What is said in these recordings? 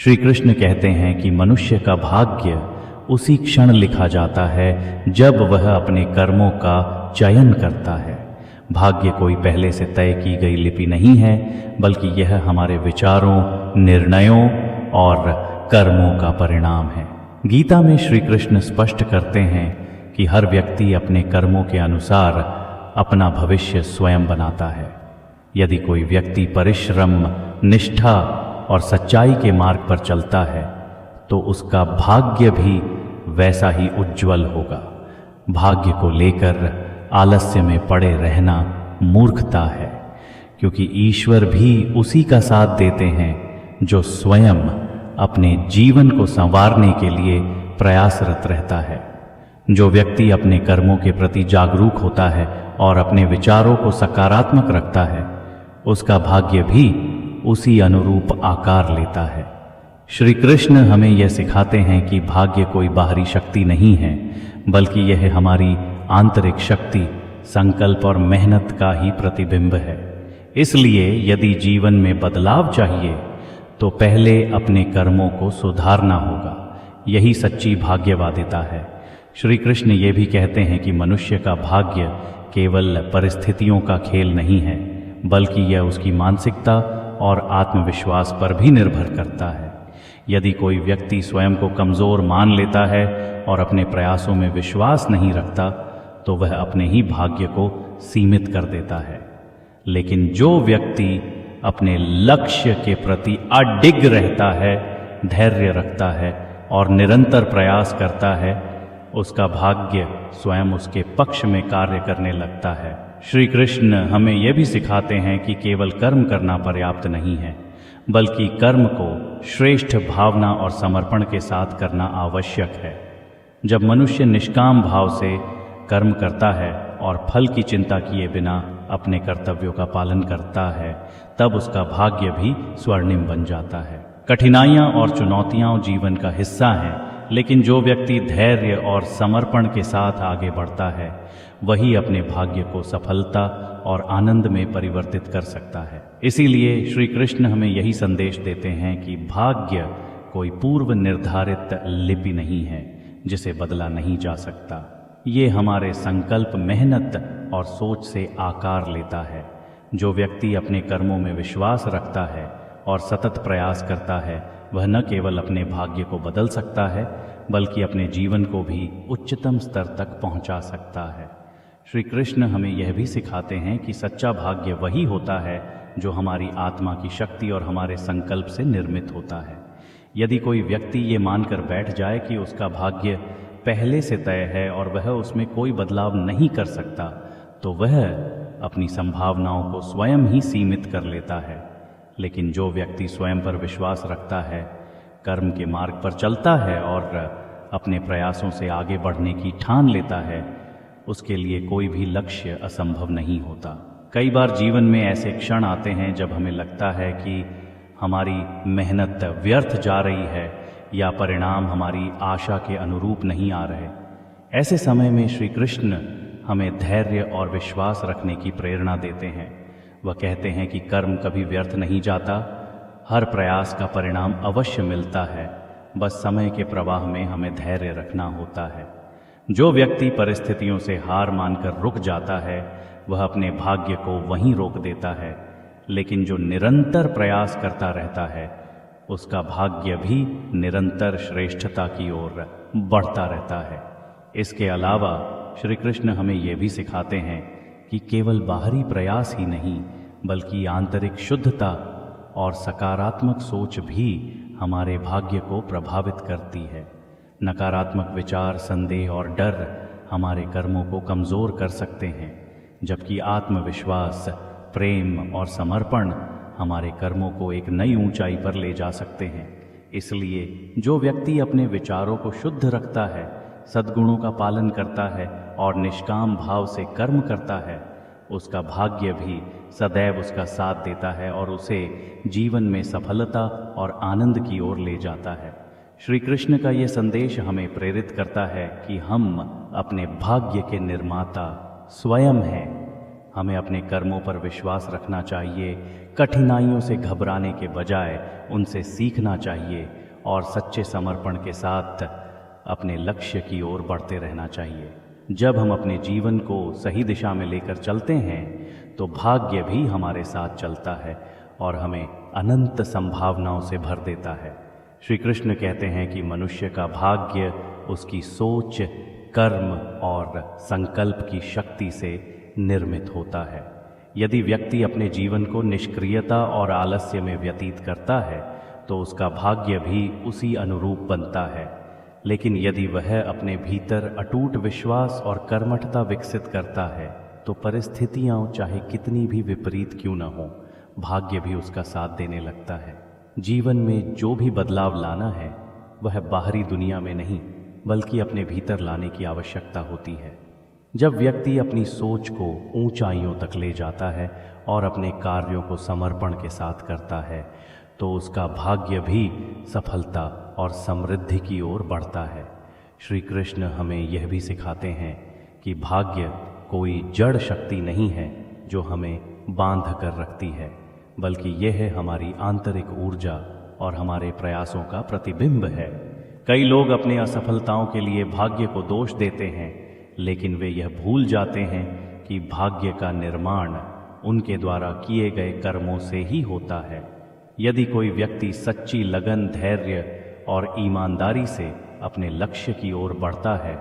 श्री कृष्ण कहते हैं कि मनुष्य का भाग्य उसी क्षण लिखा जाता है जब वह अपने कर्मों का चयन करता है। भाग्य कोई पहले से तय की गई लिपि नहीं है, बल्कि यह हमारे विचारों, निर्णयों और कर्मों का परिणाम है। गीता में श्री कृष्ण स्पष्ट करते हैं कि हर व्यक्ति अपने कर्मों के अनुसार अपना भविष्य स्वयं बनाता है। यदि कोई व्यक्ति परिश्रम, निष्ठा और सच्चाई के मार्ग पर चलता है तो उसका भाग्य भी वैसा ही उज्जवल होगा। भाग्य को लेकर आलस्य में पड़े रहना मूर्खता है, क्योंकि ईश्वर भी उसी का साथ देते हैं जो स्वयं अपने जीवन को संवारने के लिए प्रयासरत रहता है। जो व्यक्ति अपने कर्मों के प्रति जागरूक होता है और अपने विचारों को सकारात्मक रखता है, उसका भाग्य भी उसी अनुरूप आकार लेता है। श्री कृष्ण हमें यह सिखाते हैं कि भाग्य कोई बाहरी शक्ति नहीं है, बल्कि यह हमारी आंतरिक शक्ति, संकल्प और मेहनत का ही प्रतिबिंब है। इसलिए यदि जीवन में बदलाव चाहिए तो पहले अपने कर्मों को सुधारना होगा। यही सच्ची भाग्यवादिता है। श्री कृष्ण ये भी कहते हैं कि मनुष्य का भाग्य केवल परिस्थितियों का खेल नहीं है, बल्कि यह उसकी मानसिकता और आत्मविश्वास पर भी निर्भर करता है। यदि कोई व्यक्ति स्वयं को कमज़ोर मान लेता है और अपने प्रयासों में विश्वास नहीं रखता, तो वह अपने ही भाग्य को सीमित कर देता है। लेकिन जो व्यक्ति अपने लक्ष्य के प्रति अडिग रहता है, धैर्य रखता है और निरंतर प्रयास करता है, उसका भाग्य स्वयं उसके पक्ष में कार्य करने लगता है। श्री कृष्ण हमें यह भी सिखाते हैं कि केवल कर्म करना पर्याप्त नहीं है, बल्कि कर्म को श्रेष्ठ भावना और समर्पण के साथ करना आवश्यक है। जब मनुष्य निष्काम भाव से कर्म करता है और फल की चिंता किए बिना अपने कर्तव्यों का पालन करता है, तब उसका भाग्य भी स्वर्णिम बन जाता है। कठिनाइयाँ और चुनौतियाँ जीवन का हिस्सा हैं, लेकिन जो व्यक्ति धैर्य और समर्पण के साथ आगे बढ़ता है, वही अपने भाग्य को सफलता और आनंद में परिवर्तित कर सकता है। इसीलिए श्री कृष्ण हमें यही संदेश देते हैं कि भाग्य कोई पूर्व निर्धारित लिपि नहीं है जिसे बदला नहीं जा सकता। ये हमारे संकल्प, मेहनत और सोच से आकार लेता है। जो व्यक्ति अपने कर्मों में विश्वास रखता है और सतत प्रयास करता है, वह न केवल अपने भाग्य को बदल सकता है, बल्कि अपने जीवन को भी उच्चतम स्तर तक पहुंचा सकता है। श्री कृष्ण हमें यह भी सिखाते हैं कि सच्चा भाग्य वही होता है जो हमारी आत्मा की शक्ति और हमारे संकल्प से निर्मित होता है। यदि कोई व्यक्ति ये मानकर बैठ जाए कि उसका भाग्य पहले से तय है और वह उसमें कोई बदलाव नहीं कर सकता, तो वह अपनी संभावनाओं को स्वयं ही सीमित कर लेता है। लेकिन जो व्यक्ति स्वयं पर विश्वास रखता है, कर्म के मार्ग पर चलता है और अपने प्रयासों से आगे बढ़ने की ठान लेता है, उसके लिए कोई भी लक्ष्य असंभव नहीं होता। कई बार जीवन में ऐसे क्षण आते हैं जब हमें लगता है कि हमारी मेहनत व्यर्थ जा रही है या परिणाम हमारी आशा के अनुरूप नहीं आ रहे। ऐसे समय में श्री कृष्ण हमें धैर्य और विश्वास रखने की प्रेरणा देते हैं। वह कहते हैं कि कर्म कभी व्यर्थ नहीं जाता, हर प्रयास का परिणाम अवश्य मिलता है, बस समय के प्रवाह में हमें धैर्य रखना होता है। जो व्यक्ति परिस्थितियों से हार मानकर रुक जाता है, वह अपने भाग्य को वहीं रोक देता है, लेकिन जो निरंतर प्रयास करता रहता है, उसका भाग्य भी निरंतर श्रेष्ठता की ओर बढ़ता रहता है। इसके अलावा श्री कृष्ण हमें यह भी सिखाते हैं कि केवल बाहरी प्रयास ही नहीं, बल्कि आंतरिक शुद्धता और सकारात्मक सोच भी हमारे भाग्य को प्रभावित करती है। नकारात्मक विचार, संदेह और डर हमारे कर्मों को कमज़ोर कर सकते हैं, जबकि आत्मविश्वास, प्रेम और समर्पण हमारे कर्मों को एक नई ऊंचाई पर ले जा सकते हैं। इसलिए जो व्यक्ति अपने विचारों को शुद्ध रखता है, सद्गुणों का पालन करता है और निष्काम भाव से कर्म करता है, उसका भाग्य भी सदैव उसका साथ देता है और उसे जीवन में सफलता और आनंद की ओर ले जाता है। श्री कृष्ण का ये संदेश हमें प्रेरित करता है कि हम अपने भाग्य के निर्माता स्वयं हैं। हमें अपने कर्मों पर विश्वास रखना चाहिए, कठिनाइयों से घबराने के बजाय उनसे सीखना चाहिए और सच्चे समर्पण के साथ अपने लक्ष्य की ओर बढ़ते रहना चाहिए। जब हम अपने जीवन को सही दिशा में लेकर चलते हैं तो भाग्य भी हमारे साथ चलता है और हमें अनंत संभावनाओं से भर देता है। श्री कृष्ण कहते हैं कि मनुष्य का भाग्य उसकी सोच, कर्म और संकल्प की शक्ति से निर्मित होता है। यदि व्यक्ति अपने जीवन को निष्क्रियता और आलस्य में व्यतीत करता है तो उसका भाग्य भी उसी अनुरूप बनता है। लेकिन यदि वह अपने भीतर अटूट विश्वास और कर्मठता विकसित करता है तो परिस्थितियां चाहे कितनी भी विपरीत क्यों न हो, भाग्य भी उसका साथ देने लगता है। जीवन में जो भी बदलाव लाना है वह बाहरी दुनिया में नहीं बल्कि अपने भीतर लाने की आवश्यकता होती है। जब व्यक्ति अपनी सोच को ऊंचाइयों तक ले जाता है और अपने कार्यों को समर्पण के साथ करता है तो उसका भाग्य भी सफलता और समृद्धि की ओर बढ़ता है। श्री कृष्ण हमें यह भी सिखाते हैं कि भाग्य कोई जड़ शक्ति नहीं है जो हमें बांध कर रखती है, बल्कि यह है हमारी आंतरिक ऊर्जा और हमारे प्रयासों का प्रतिबिंब है। कई लोग अपनी असफलताओं के लिए भाग्य को दोष देते हैं, लेकिन वे यह भूल जाते हैं कि भाग्य का निर्माण उनके द्वारा किए गए कर्मों से ही होता है। यदि कोई व्यक्ति सच्ची लगन, धैर्य और ईमानदारी से अपने लक्ष्य की ओर बढ़ता है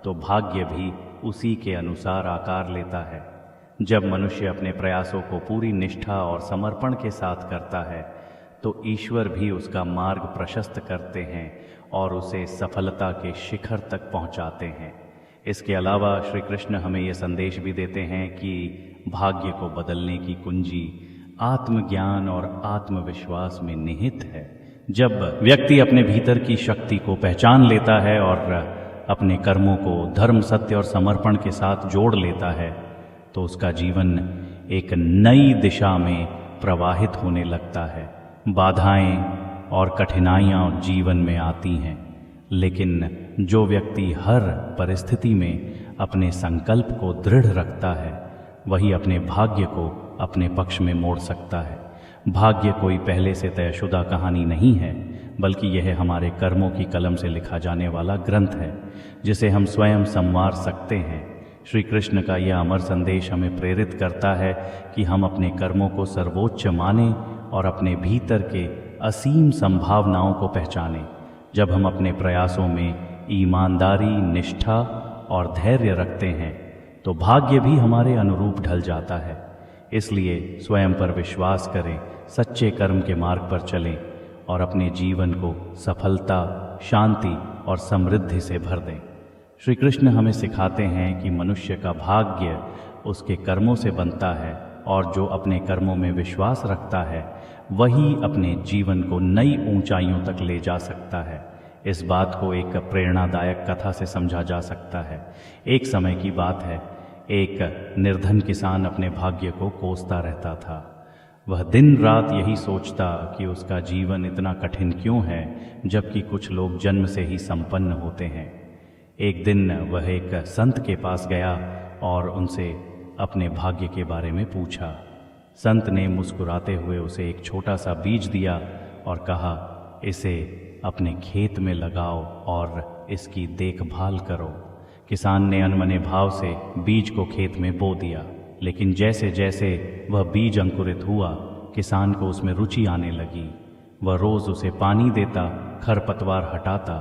तो भाग्य भी उसी के अनुसार आकार लेता है। जब मनुष्य अपने प्रयासों को पूरी निष्ठा और समर्पण के साथ करता है तो ईश्वर भी उसका मार्ग प्रशस्त करते हैं और उसे सफलता के शिखर तक पहुंचाते हैं। इसके अलावा श्री कृष्ण हमें यह संदेश भी देते हैं कि भाग्य को बदलने की कुंजी आत्मज्ञान और आत्मविश्वास में निहित है। जब व्यक्ति अपने भीतर की शक्ति को पहचान लेता है और अपने कर्मों को धर्म, सत्य और समर्पण के साथ जोड़ लेता है तो उसका जीवन एक नई दिशा में प्रवाहित होने लगता है। बाधाएं और कठिनाइयां जीवन में आती हैं, लेकिन जो व्यक्ति हर परिस्थिति में अपने संकल्प को दृढ़ रखता है वही अपने भाग्य को अपने पक्ष में मोड़ सकता है। भाग्य कोई पहले से तयशुदा कहानी नहीं है, बल्कि यह हमारे कर्मों की कलम से लिखा जाने वाला ग्रंथ है जिसे हम स्वयं संवार सकते हैं। श्री कृष्ण का यह अमर संदेश हमें प्रेरित करता है कि हम अपने कर्मों को सर्वोच्च मानें और अपने भीतर के असीम संभावनाओं को पहचानें। जब हम अपने प्रयासों में ईमानदारी, निष्ठा और धैर्य रखते हैं तो भाग्य भी हमारे अनुरूप ढल जाता है। इसलिए स्वयं पर विश्वास करें, सच्चे कर्म के मार्ग पर चलें और अपने जीवन को सफलता, शांति और समृद्धि से भर दें। श्री कृष्ण हमें सिखाते हैं कि मनुष्य का भाग्य उसके कर्मों से बनता है और जो अपने कर्मों में विश्वास रखता है वही अपने जीवन को नई ऊंचाइयों तक ले जा सकता है। इस बात को एक प्रेरणादायक कथा से समझा जा सकता है। एक समय की बात है, एक निर्धन किसान अपने भाग्य को कोसता रहता था। वह दिन रात यही सोचता कि उसका जीवन इतना कठिन क्यों है, जबकि कुछ लोग जन्म से ही संपन्न होते हैं। एक दिन वह एक संत के पास गया और उनसे अपने भाग्य के बारे में पूछा। संत ने मुस्कुराते हुए उसे एक छोटा सा बीज दिया और कहा, इसे अपने खेत में लगाओ और इसकी देखभाल करो। किसान ने अनमने भाव से बीज को खेत में बो दिया, लेकिन जैसे जैसे वह बीज अंकुरित हुआ, किसान को उसमें रुचि आने लगी। वह रोज उसे पानी देता, खरपतवार हटाता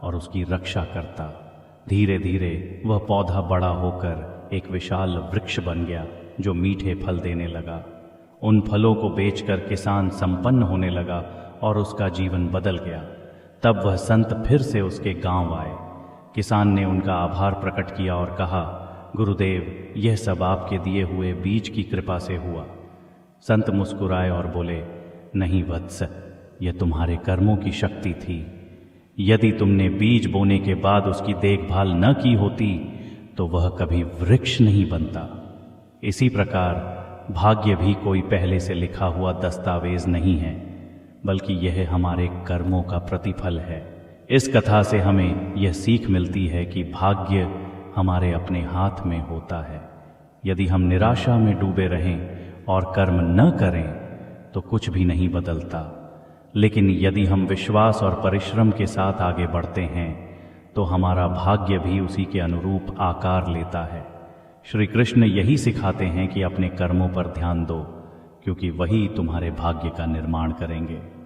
और उसकी रक्षा करता। धीरे धीरे वह पौधा बड़ा होकर एक विशाल वृक्ष बन गया जो मीठे फल देने लगा। उन फलों को बेचकर किसान संपन्न होने लगा और उसका जीवन बदल गया। तब वह संत फिर से उसके गांव आए। किसान ने उनका आभार प्रकट किया और कहा, गुरुदेव, यह सब आपके दिए हुए बीज की कृपा से हुआ। संत मुस्कुराए और बोले, नहीं वत्स, यह तुम्हारे कर्मों की शक्ति थी। यदि तुमने बीज बोने के बाद उसकी देखभाल न की होती तो वह कभी वृक्ष नहीं बनता। इसी प्रकार भाग्य भी कोई पहले से लिखा हुआ दस्तावेज नहीं है, बल्कि यह हमारे कर्मों का प्रतिफल है। इस कथा से हमें यह सीख मिलती है कि भाग्य हमारे अपने हाथ में होता है। यदि हम निराशा में डूबे रहें और कर्म न करें तो कुछ भी नहीं बदलता। लेकिन यदि हम विश्वास और परिश्रम के साथ आगे बढ़ते हैं तो हमारा भाग्य भी उसी के अनुरूप आकार लेता है। श्री कृष्ण यही सिखाते हैं कि अपने कर्मों पर ध्यान दो, क्योंकि वही तुम्हारे भाग्य का निर्माण करेंगे।